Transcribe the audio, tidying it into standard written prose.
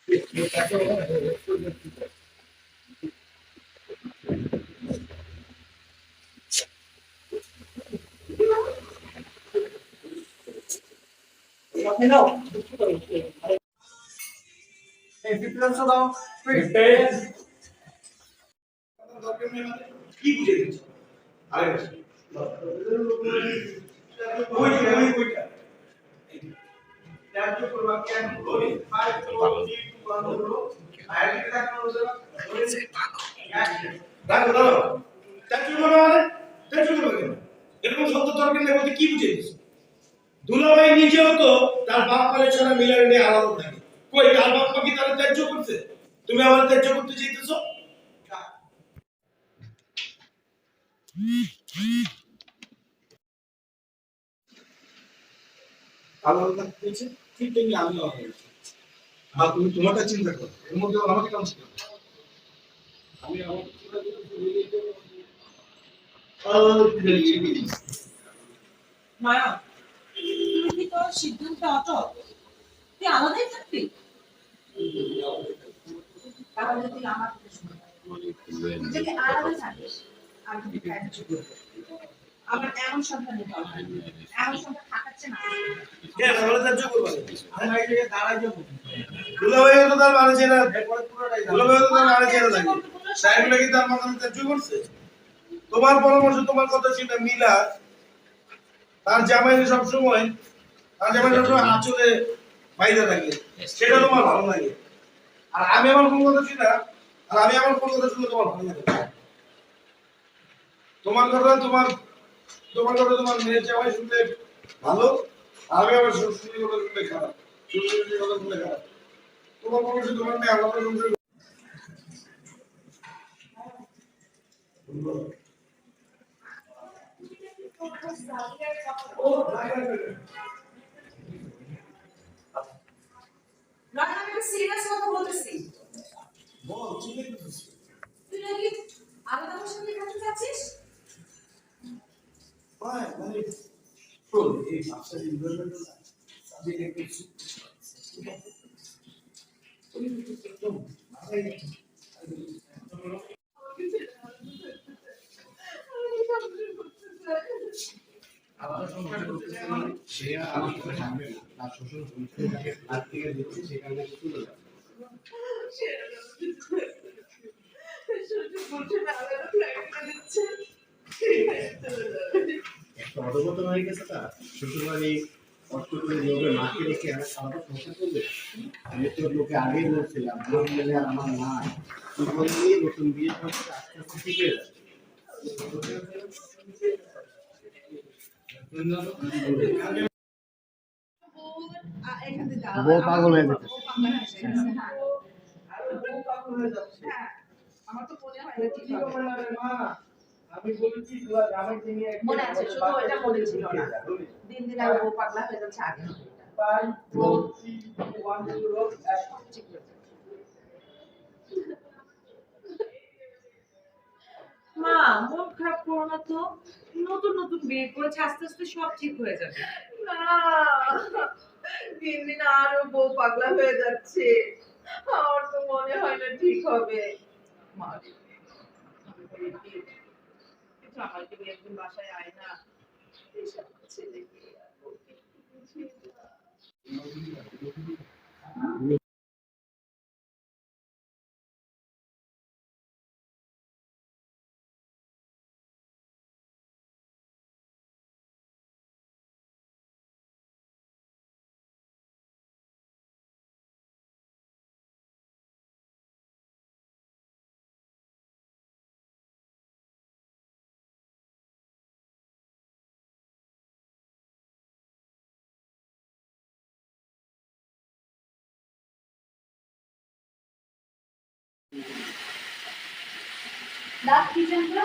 কি বুঝে দিচ্ছ আরে ওইটা ট্যাপ করবা কেন ধরে 5 to 3 to 1 হলো আইডি দেখানো হলো দেখো দাও ট্যাপ করবা মানে ট্যাপ করবা কেন এরকম শব্দ তর্কের লেগে কি বুঝে দিচ্ছ দুলাভাই নিজেও তো তার বাপ মারে ছাড়া মিলার নিয়ে আলাদা থাকে কই তার বাপ মা কি তার ত্যায্য করছে তুমি আমার ত্যায্য করতে চাইতেছো আলাদা হয়েছে ঠিক তেমনি আমি আলাদা হয়েছি আর তুমি তোমারটা চিন্তা করো এর মধ্যে আমাকে কেমন ছিল আমি আমার মায়া তুমি কি তোর সিদ্ধান্তে অটল তুই আলাদাই থাকবি তাহলে তুই আমার কথা শুনে যদি আলাদা থাকিস আমি তোকে আমার এমন সন্তান নিতে হবে এমন সন্তান থাকাচ্ছে না কেন আমরা ত্যায্য করব আমি এই জায়গায় দাঁড়াই যাব দুলাভাই তো তার মানে ছিল দুলাভাই তো তার মানে ছিল লাগে সাহেব লাগি তার মানে ত্যায্য করছে তোমার পরামর্শ তোমার কথা ছিল মিলা তার জামাই সব সময় আঁচলে বাইরে থাকে সেটা তোমার ভালো লাগে আর আমি আমার কোন কথা ছিল আর আমি আমার কোন কথা শুনলে তোমার ভালো লাগে তোমার কথা তোমার মেয়ের জামাই শুনতে ভালো আর আমি আমার শ্বশুরের কথা শুনতে খারাপ শ্বশুরের কথা শুনতে খারাপ তোমার পরামর্শ তোমার মেয়ে আলাদা শুনতে আমি সিরিয়াস কথা বলতেছি বল কি লিখছিস তুই নাকি আলাদা সঙ্গে থাকতে চাচ্ছিস ভাই মানে শোন এই ভাষা ইনভারমেন্ট আমি একটু একদম মাথায় আমার সংসার করতে সে আমার কথা জানবে না তার শ্বশুর সংসারটাকে হাত থেকে দিচ্ছে সেখানে চলে যাবে একটা অধগত হয়ে গেছে তার শ্বশুর বাড়ি কষ্ট করে লোকের মাকে রেখে আর সারাটা সংসার করবে আমি তো লোকে আগেই বলছিলাম আমার মেলে আর আমার মা তুই বললি নতুন বিয়ে করছে আস্তে আস্তে শিখে যাবে বউ পাগল হয়ে যাচ্ছে আমার তো মনে হয় না ঠিক আমি বলেছি মনে আছে শুধু ওইটা মনে ছিল না দিন দিন আর বউ পাগলা হয়ে যাচ্ছে আগে মা মন খারাপ করো না তো নতুন নতুন বিয়ে করেছে আস্তে আস্তে সব ঠিক হয়ে যাবে না দিন দিন আরো বউ পাগলা হয়ে যাচ্ছে আমার তো মনে হয় না ঠিক হবে মা আমার তুমি একদিন বাসায় আয় না এসব ছেলেকে দাঁত কি জানতো